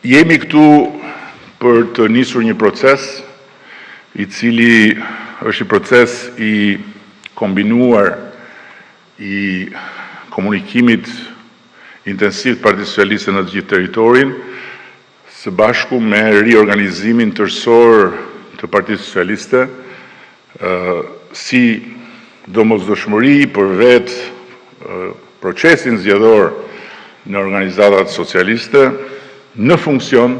Jemi këtu për të nisur një proces i cili është i proces i kombinuar i komunikimit intensiv të Partisë Socialiste në të gjithë territorin, së bashku me riorganizimin tërësor të Partisë Socialiste, si domosdoshmëri për vetë procesin zgjedhor në organizatat socialiste në funksion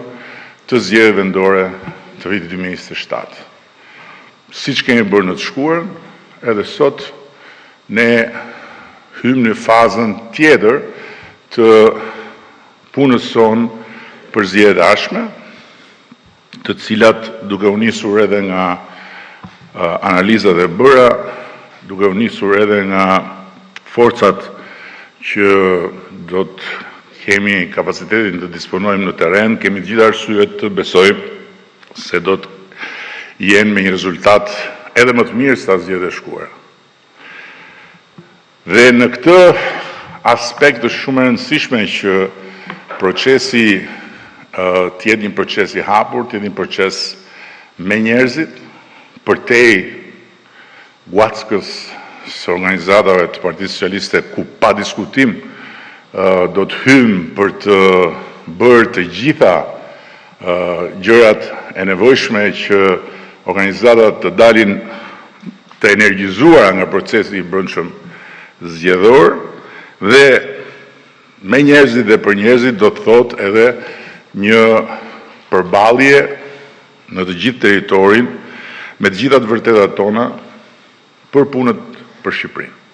të zgjedhjeve vendore të vitit 2027. Siç kemi bërë në të shkuarën, edhe sot ne hymë në fazën tjetër të punës sonë për zgjedhjet e ardhshme, të cilat duke u nisur edhe nga analizat e bëra, duke u nisur edhe nga forcat që do të kemi kapacitetin të disponojmë në terren, kemi të gjitha arsyet të besojmë se do të jenë me një rezultat edhe më të mirë se ta zgjedhjet e shkuara. Dhe në këtë aspekt është shumë e rëndësishme që procesi të jetë një proces i hapur, të jetë një proces me njerëzit, përtej guackës së organizatave të Partisë Socialiste, ku pa diskutim do të hymë për të bërë të gjitha gjërat e nevojshme që organizatat të dalin të energjizuara nga procesi i brendshëm zgjedhor, dhe me njerëzit dhe për njerëzit do të thotë edhe një përballje në të gjithë territorin me të gjitha të vërtetat tona për punët për Shqipërinë.